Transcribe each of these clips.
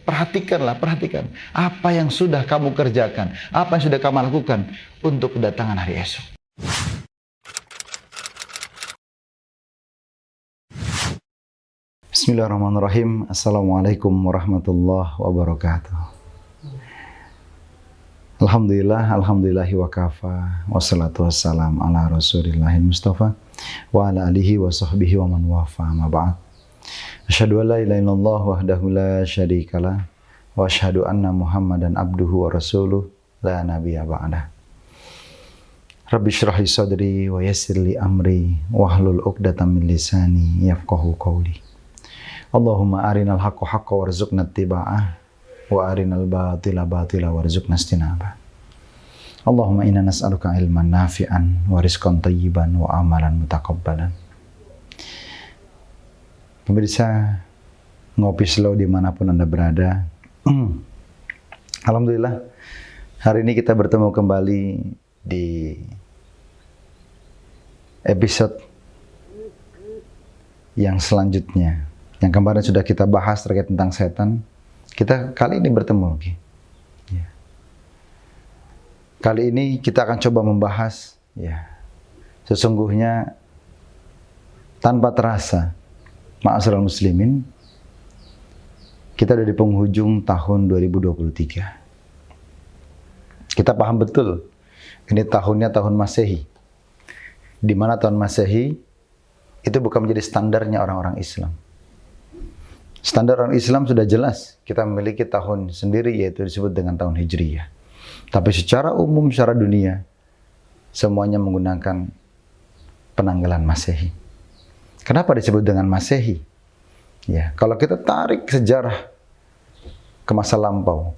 perhatikan apa yang sudah kamu kerjakan, apa yang sudah kamu lakukan untuk kedatangan hari esok. Bismillahirrahmanirrahim. Assalamualaikum warahmatullahi wabarakatuh. Alhamdulillahi wa kafa, wassalatu wassalam ala rasulillahil mustafa wa ala alihi wa sahbihi wa man wafa, ma ba'd. Asyhadu an la ilaha illallah wahdahu la syarikalah wa asyhadu anna Muhammadan abduhu wa rasuluh la nabiyya ba'dah. Rabbi shrah li sadri wa yassir li amri wahlul 'uqdatam min lisani yafqahu qawli. Allahumma arinal haqqa haqqan warzuqna ittiba'ah wa arinal batila batila warzuqna istinabah. Allahumma inna nas'aluka ilman nafi'an wa rizqan thayyiban wa amalan mutaqabbalan. Pemirsa Ngopi Slow dimanapun Anda berada, alhamdulillah hari ini kita bertemu kembali di episode yang selanjutnya. Yang kemarin sudah kita bahas terkait tentang setan. Kita kali ini bertemu lagi. Ya. Kali ini kita akan coba membahas, ya, sesungguhnya tanpa terasa, ma'asyiral muslimin, kita ada di penghujung tahun 2023. Kita paham betul, ini tahunnya tahun Masehi. Di mana tahun Masehi itu bukan menjadi standarnya orang-orang Islam. Standar orang Islam sudah jelas, kita memiliki tahun sendiri yaitu disebut dengan tahun Hijriyah. Tapi secara umum, secara dunia, semuanya menggunakan penanggalan Masehi. Kenapa disebut dengan Masehi? Ya, kalau kita tarik sejarah ke masa lampau,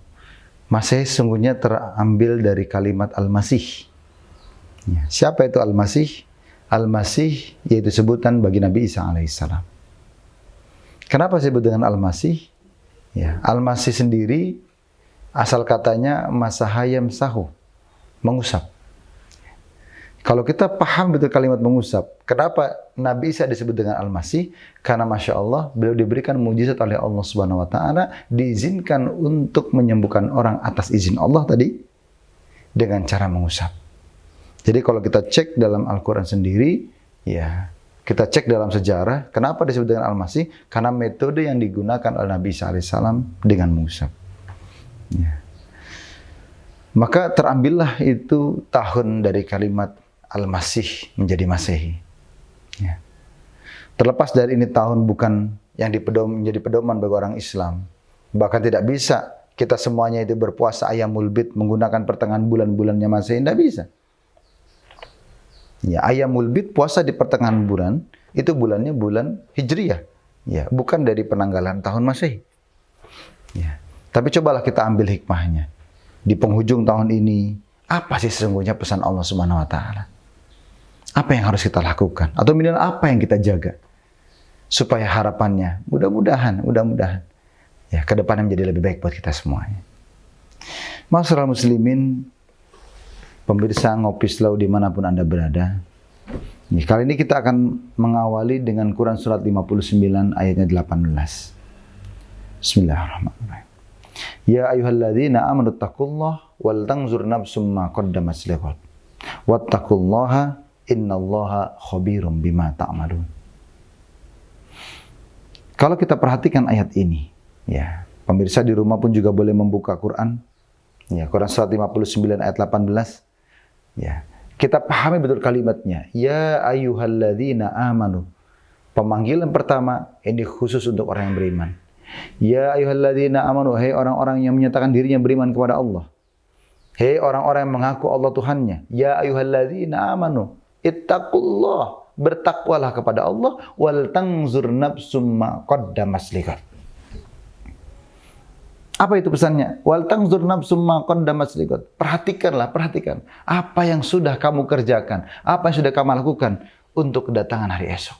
Masehi sesungguhnya terambil dari kalimat Al-Masih. Ya, siapa itu Al-Masih? Al-Masih yaitu sebutan bagi Nabi Isa alaihissalam. Kenapa disebut dengan Al-Masih? Ya, Al-Masih sendiri asal katanya masahayam sahu, mengusap. Kalau kita paham betul kalimat mengusap, kenapa Nabi Isa disebut dengan Al-Masih? Karena Masya Allah, beliau diberikan mujizat oleh Allah Subhanahu Wa Taala, diizinkan untuk menyembuhkan orang atas izin Allah tadi dengan cara mengusap. Jadi kalau kita cek dalam Al-Quran sendiri, ya, kita cek dalam sejarah, kenapa disebut dengan Al-Masih? Karena metode yang digunakan oleh Nabi Isa alaihissalam dengan mengusap. Ya. Maka terambillah itu tahun dari kalimat Al-Masih menjadi Masehi. Ya. Terlepas dari ini tahun bukan yang menjadi pedoman bagi orang Islam. Bahkan tidak bisa kita semuanya itu berpuasa Ayyamul Bid menggunakan pertengahan bulan-bulannya Masehi, tidak bisa. Ya, Ayyamul Bid puasa di pertengahan bulan, itu bulannya bulan Hijriyah. Ya, bukan dari penanggalan tahun Masehi. Ya. Tapi cobalah kita ambil hikmahnya. Di penghujung tahun ini, apa sih sesungguhnya pesan Allah Subhanahu Wa Taala? Apa yang harus kita lakukan? Atau minimal apa yang kita jaga? Supaya harapannya, mudah-mudahan, ya, ke depannya menjadi lebih baik buat kita semuanya. Ma'asyiral muslimin, pemirsa Ngopi Slow dimanapun Anda berada. Kali ini kita akan mengawali dengan Quran Surat 59 ayatnya 18. Bismillahirrahmanirrahim. Ya ayyuhalladzina amanu taqullaha wal tanzur nafsum ma qaddamat lighad. Wattaqullaha innallaha khabirum bima ta'malun. Kalau kita perhatikan ayat ini, ya, pemirsa di rumah pun juga boleh membuka Quran. Ya, Quran Surat 59 ayat 18. Ya, kita pahami betul kalimatnya. Ya ayyuhalladzina amanu. Pemanggilan pertama ini khusus untuk orang yang beriman. Ya ayyuhalladzina amanu, hei orang-orang yang menyatakan dirinya beriman kepada Allah. Hei orang-orang yang mengaku Allah Tuhannya. Ya ayyuhalladzina amanu, ittaqullah, bertakwalah kepada Allah, wal tanzur nafsum ma qaddamat lighad. Apa itu pesannya? Wal tanzur nafsum ma qaddamat lighad. Perhatikan apa yang sudah kamu kerjakan, apa yang sudah kamu lakukan untuk kedatangan hari esok.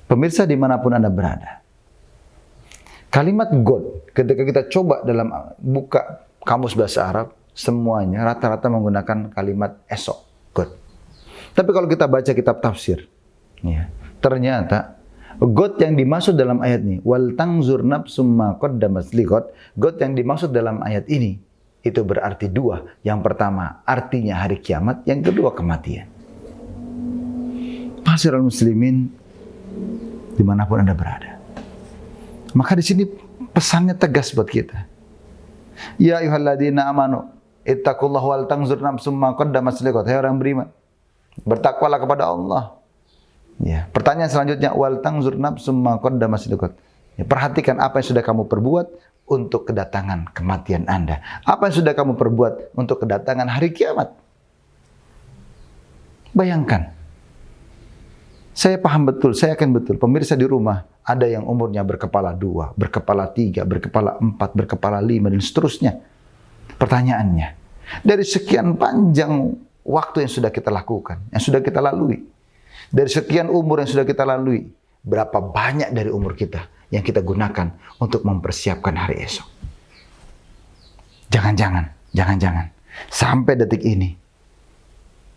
Pemirsa dimanapun Anda berada, kalimat God, ketika kita coba dalam buka kamus bahasa Arab, semuanya rata-rata menggunakan kalimat esok, God. Tapi kalau kita baca kitab tafsir, ya, ternyata God yang dimaksud dalam ayat ini, wal tangzur nafsum ma qaddamat liqad, God yang dimaksud dalam ayat ini itu berarti dua. Yang pertama artinya hari kiamat, yang kedua kematian. Ma'asyiral muslimin dimanapun Anda berada. Maka di sini pesannya tegas buat kita. Ya ayyuhalladzina amanu ittaqullaha wal tanzur nafsum ma qaddamat liqad. Hai orang beriman, bertakwalah kepada Allah. Ya, pertanyaan selanjutnya, wal tanzur nafsum ma qaddamat liqad. Ya, perhatikan apa yang sudah kamu perbuat untuk kedatangan kematian Anda. Apa yang sudah kamu perbuat untuk kedatangan hari kiamat. Bayangkan. Saya paham betul, saya yakin betul. Pemirsa di rumah, ada yang umurnya berkepala 2, berkepala 3, berkepala 4, berkepala 5, dan seterusnya. Pertanyaannya, dari sekian panjang waktu yang sudah kita lakukan, yang sudah kita lalui, dari sekian umur yang sudah kita lalui, berapa banyak dari umur kita yang kita gunakan untuk mempersiapkan hari esok? Jangan-jangan sampai detik ini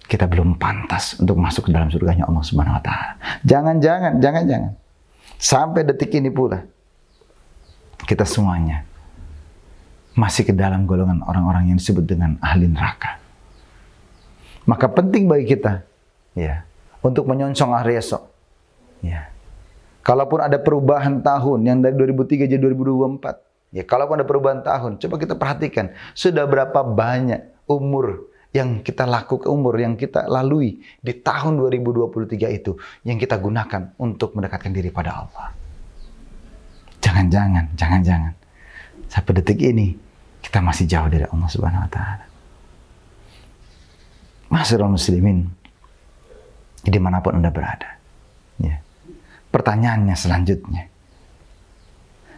kita belum pantas untuk masuk ke dalam surganya Allah Subhanahu wa taala. Jangan-jangan sampai detik ini pula kita semuanya masih ke dalam golongan orang-orang yang disebut dengan ahli neraka. Maka penting bagi kita ya untuk menyongsong hari esok. Ya. Kalaupun ada perubahan tahun yang dari 2003 jadi 2024, ya kalaupun ada perubahan tahun, coba kita perhatikan sudah berapa banyak umur yang kita lakukan, umur yang kita lalui di tahun 2023 itu yang kita gunakan untuk mendekatkan diri pada Allah. Jangan-jangan sampai detik ini kita masih jauh dari Allah Subhanahu wa taala. Ma'asyiral muslimin, dimanapun Anda berada. Ya. Pertanyaannya selanjutnya,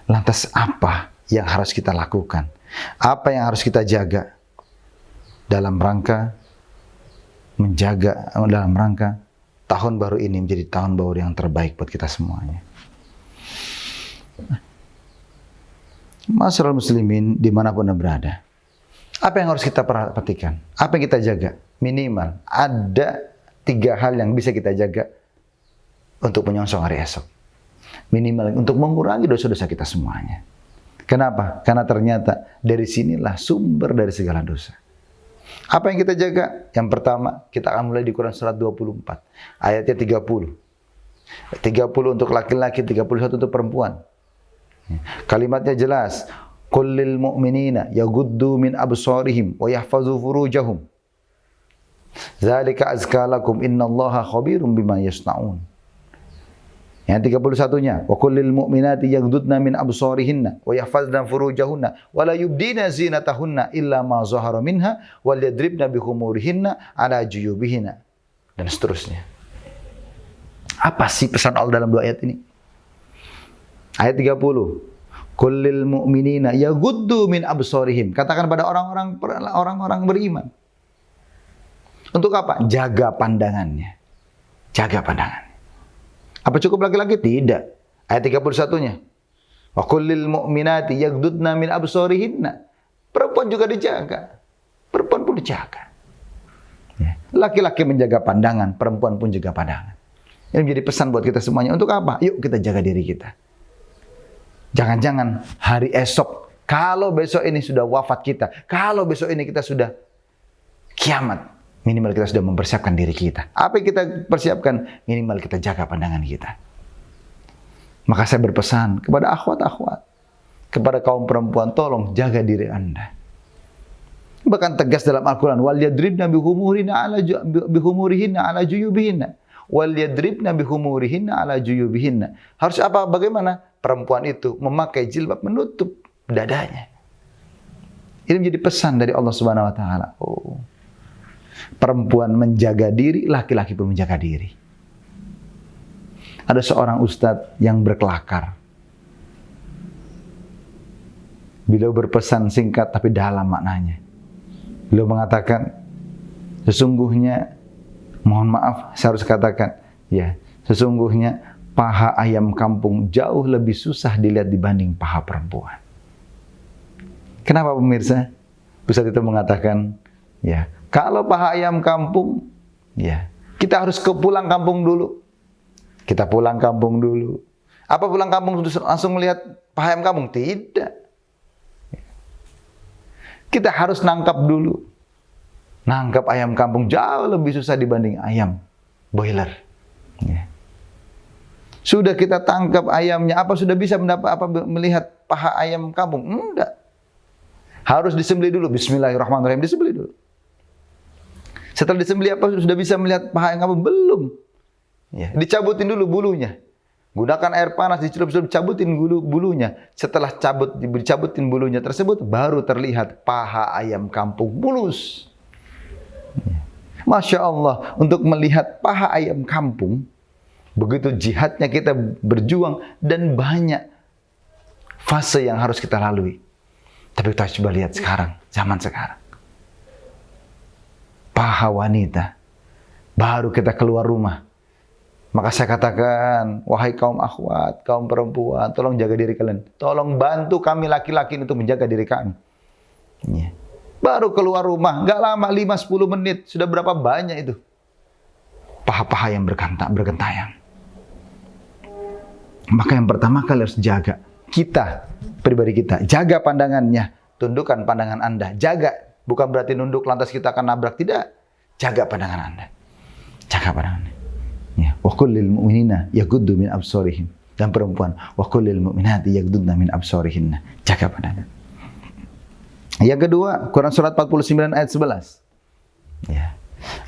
lantas apa yang harus kita lakukan? Apa yang harus kita jaga dalam rangka tahun baru ini menjadi tahun baru yang terbaik buat kita semuanya? Ma'asyiral muslimin, dimanapun Anda berada, apa yang harus kita perhatikan? Apa yang kita jaga? Minimal ada 3 hal yang bisa kita jaga untuk menyongsong hari esok. Minimal untuk mengurangi dosa-dosa kita semuanya. Kenapa? Karena ternyata dari sinilah sumber dari segala dosa. Apa yang kita jaga? Yang pertama, kita akan mulai di Quran surat 24. Ayatnya 30. 30 untuk laki-laki, 31 untuk perempuan. Kalimatnya jelas. Qul lil mu'minina yaghuddu min absarihim wa yahfazu furujahum. Dzalika azka lakum innallaha khabirum bima yasnaun. Yang 31-nya, wa kullil mu'minati yaghdudna min absarihinna wa yahfazna furujahunna wa la yubdina zinatahunna illa ma zahara minha wal yadribna bi khumurihinna ala juyubihinna, dan seterusnya. Apa sih pesan Allah dalam 2 ayat ini? Ayat 30. Kullil mu'minina yaghuddu min absarihim. Katakan pada orang-orang beriman. Untuk apa? Jaga pandangannya. Jaga pandangan. Apa cukup laki-laki? Tidak. Ayat 31-nya. Wa kullil mu'minati yaghdudna min absarihinna. Perempuan juga dijaga. Perempuan pun dijaga. Ya. Laki-laki menjaga pandangan, perempuan pun jaga pandangan. Ini menjadi pesan buat kita semuanya. Untuk apa? Yuk kita jaga diri kita. Jangan-jangan hari esok, kalau besok ini sudah wafat kita, kalau besok ini kita sudah kiamat, minimal kita sudah mempersiapkan diri kita. Apa yang kita persiapkan? Minimal kita jaga pandangan kita. Maka saya berpesan kepada akhwat-akhwat, kepada kaum perempuan, tolong jaga diri Anda. Bahkan tegas dalam Al-Quran, wal yadribna bihumurihinna ala juyubihinna. Wal yadribna bihumurihinna ala juyubihinna. Harus apa? Bagaimana? Perempuan itu memakai jilbab menutup dadanya. Ini menjadi pesan dari Allah Subhanahu wa taala. Oh. Perempuan menjaga diri, laki-laki pun menjaga diri. Ada seorang ustadz yang berkelakar. Beliau berpesan singkat tapi dalam maknanya. Beliau mengatakan, sesungguhnya, mohon maaf, saya harus katakan, ya, sesungguhnya paha ayam kampung jauh lebih susah dilihat dibanding paha perempuan. Kenapa pemirsa? Ustadz itu mengatakan, ya, kalau paha ayam kampung, ya, kita harus pulang kampung dulu. Kita pulang kampung dulu, Apa pulang kampung langsung melihat paha ayam kampung? Tidak. Kita harus nangkap dulu. Nangkap ayam kampung jauh lebih susah dibanding ayam boiler. Ya. Sudah kita tangkap ayamnya, apa sudah bisa melihat paha ayam kampung? Enggak. Harus disembelih dulu. Bismillahirrahmanirrahim, disembelih dulu. Setelah disembelih apa sudah bisa melihat paha ayam kampung? Belum. Ya, dicabutin dulu bulunya. Gunakan air panas, dicelup-celup, cabutin bulunya. Setelah dicabutin bulunya tersebut, baru terlihat paha ayam kampung mulus. Masya Allah, untuk melihat paha ayam kampung, begitu jihadnya kita berjuang dan banyak fase yang harus kita lalui. Tapi kita coba lihat sekarang, zaman sekarang. Paha wanita, baru kita keluar rumah. Maka saya katakan, wahai kaum akhwat, kaum perempuan, tolong jaga diri kalian. Tolong bantu kami laki-laki untuk menjaga diri kami. Ya. Baru keluar rumah, nggak lama, 5-10 menit. Sudah berapa banyak itu paha-paha yang bergentayangan. Maka yang pertama kali harus jaga. Kita, pribadi kita, jaga pandangannya. Tundukkan pandangan Anda. Jaga. Bukan berarti nunduk lantas kita akan nabrak. Tidak. Jaga pandangan Anda. Jaga pandangannya. Ya, wa kullil mu'minina yaghuddu min absarihim. Dan perempuan, wa kullil mu'minati yaghuddna min absarihinna. Jaga pandangan. Yang kedua, Quran surat 49 ayat 11. Ya.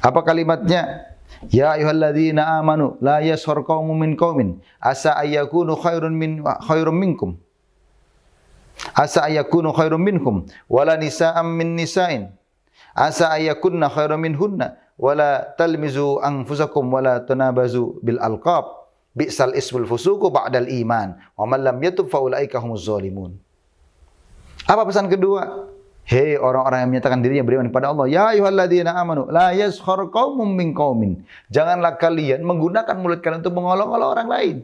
Apa kalimatnya? Ya ayyuhalladzina amanu la yashhar qaumun min qaumin asa ayyakunu khairum minkum. Asa ayyakunu khairum minkum wala nisa'am min nisa'in. Asa ayyakunna khairum minhunna wala talmizu anfusakum wala tanabazu bil alqab bi'sal ismul fusuqu ba'dal iman wa man lam yatub fa ulaika humuz zalimun. Apa pesan kedua? Hei orang-orang yang menyatakan dirinya beriman kepada Allah, ya ayyuhalladzina amanu la yaskhar qaumun min qaumin. Janganlah kalian menggunakan mulut kalian untuk mengolok-olok orang lain.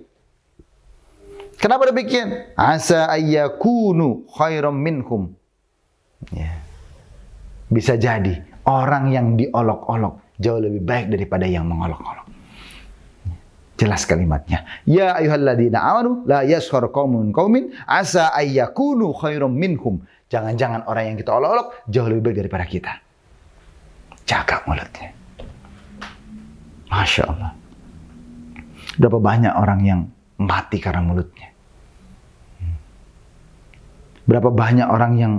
Kenapa demikian? Asa ayyakunu khairam minhum. Ya. Bisa jadi orang yang diolok-olok jauh lebih baik daripada yang mengolok-olok. Jelas kalimatnya. Ya ayyuhalladzina amanu la yaskhar qaumun qaumin asa ayyakunu khairam minhum. Jangan-jangan orang yang kita olok-olok jauh lebih baik daripada kita. Jaga mulutnya. Masya Allah. Berapa banyak orang yang mati karena mulutnya. Berapa banyak orang yang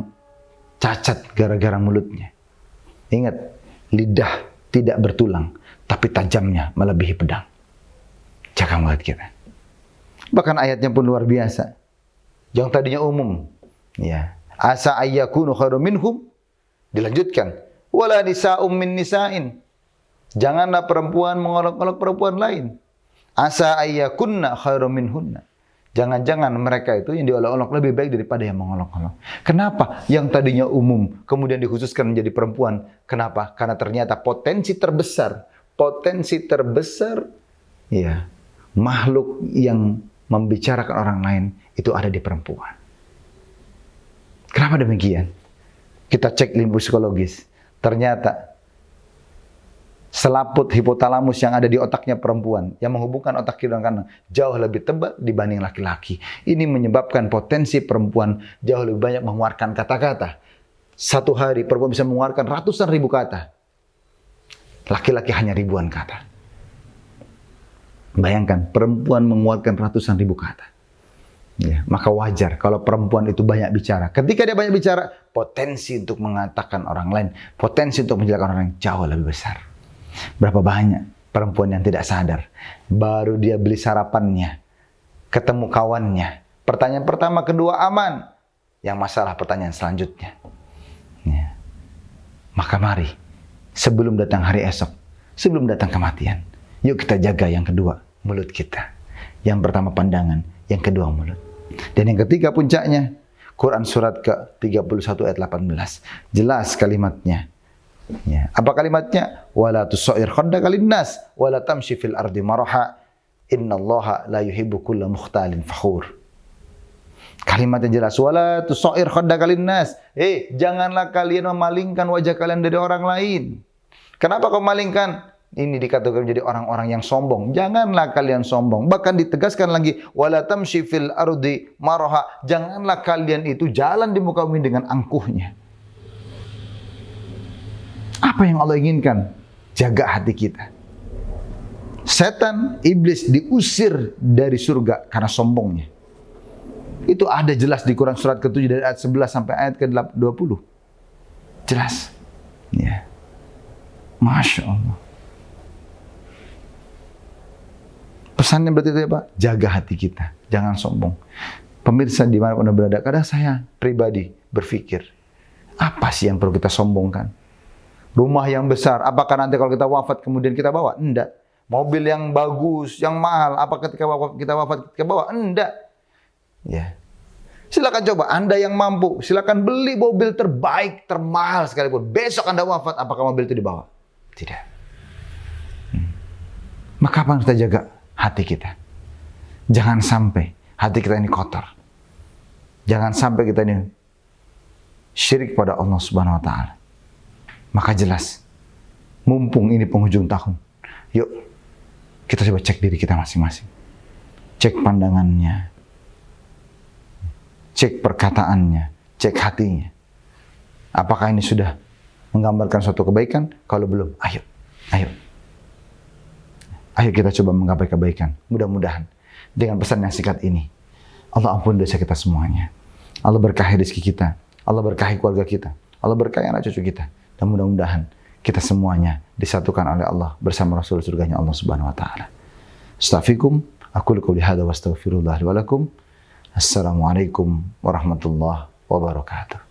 cacat gara-gara mulutnya. Ingat, lidah tidak bertulang, tapi tajamnya melebihi pedang. Jaga mulut kita. Bahkan ayatnya pun luar biasa. Yang tadinya umum. Ya. Asa ayyakunu khairum minhum. Dilanjutkan. Wala nisa'um min nisa'in. Janganlah perempuan mengolok-olok perempuan lain. Asa ayyakunna khairum minhunna. Jangan-jangan mereka itu yang diolok-olok lebih baik daripada yang mengolok-olok. Kenapa? Yang tadinya umum, kemudian dikhususkan menjadi perempuan. Kenapa? Karena ternyata potensi terbesar, ya, makhluk yang membicarakan orang lain itu ada di perempuan. Kenapa demikian? Kita cek ilmu psikologis. Ternyata selaput hipotalamus yang ada di otaknya perempuan yang menghubungkan otak kiri dan kanan jauh lebih tebal dibanding laki-laki. Ini menyebabkan potensi perempuan jauh lebih banyak mengeluarkan kata-kata. Satu hari perempuan bisa mengeluarkan ratusan ribu kata. Laki-laki hanya ribuan kata. Bayangkan perempuan mengeluarkan ratusan ribu kata. Ya, maka wajar kalau perempuan itu banyak bicara. Ketika dia banyak bicara, potensi untuk mengatakan orang lain, potensi untuk menjelaskan orang lain jauh lebih besar. Berapa banyak perempuan yang tidak sadar, baru dia beli sarapannya, ketemu kawannya, pertanyaan pertama, kedua aman, yang masalah pertanyaan selanjutnya. Ya. Maka mari, sebelum datang hari esok, sebelum datang kematian, yuk kita jaga yang kedua, mulut kita. Yang pertama pandangan, yang kedua mulut. Dan yang ketiga puncaknya, Quran surat ke-31 ayat 18. Jelas kalimatnya. Ya. Apa kalimatnya? Wala tusair khaddaka linnas wala tamshi fil ardi maraha innallaha la yuhibbu kulla mukhtalin fakhur. Kalimatnya jelas. Wala tusair khaddaka linnas. Janganlah kalian memalingkan wajah kalian dari orang lain. Kenapa kau malingkan? ini dikatakan menjadi orang-orang yang sombong. Janganlah kalian sombong. Bahkan ditegaskan lagi, wala tamshi fil ardi maraha. Janganlah kalian itu jalan di muka bumi dengan angkuhnya. Apa yang Allah inginkan? Jaga hati kita. Setan, iblis diusir dari surga karena sombongnya. Itu ada jelas di Quran surat ke-7 dari ayat 11 sampai ayat ke-20. Jelas. Ya. Masya Allah. Pesannya berarti itu apa? Jaga hati kita. Jangan sombong. Pemirsa dimanapun Anda berada, kadang saya pribadi berpikir, apa sih yang perlu kita sombongkan? Rumah yang besar, apakah nanti kalau kita wafat kemudian kita bawa? Enggak. Mobil yang bagus, yang mahal, apa ketika kita wafat kita bawa? Enggak. Ya. Silakan coba, Anda yang mampu, silakan beli mobil terbaik, termahal sekalipun. Besok Anda wafat, apakah mobil itu dibawa? Tidak. Maka apa yang kita jaga? Hati kita. Jangan sampai hati kita ini kotor. Jangan sampai kita ini syirik pada Allah Subhanahu wa taala. Maka jelas, mumpung ini penghujung tahun, yuk kita coba cek diri kita masing-masing. Cek pandangannya, cek perkataannya, cek hatinya. Apakah ini sudah menggambarkan suatu kebaikan? Kalau belum, ayo. Ayo kita coba menggapai kebaikan. Mudah-mudahan dengan pesan yang singkat ini, Allah ampuni dosa kita semuanya. Allah berkahi rezeki kita. Allah berkahi keluarga kita. Allah berkahi anak cucu kita. Dan mudah-mudahan kita semuanya disatukan oleh Allah bersama Rasul surganya Allah Subhanahu wa taala. Astaghfirukum, aku qouli hadza wa astaghfirullah li wa lakum. Assalamualaikum warahmatullahi wabarakatuh.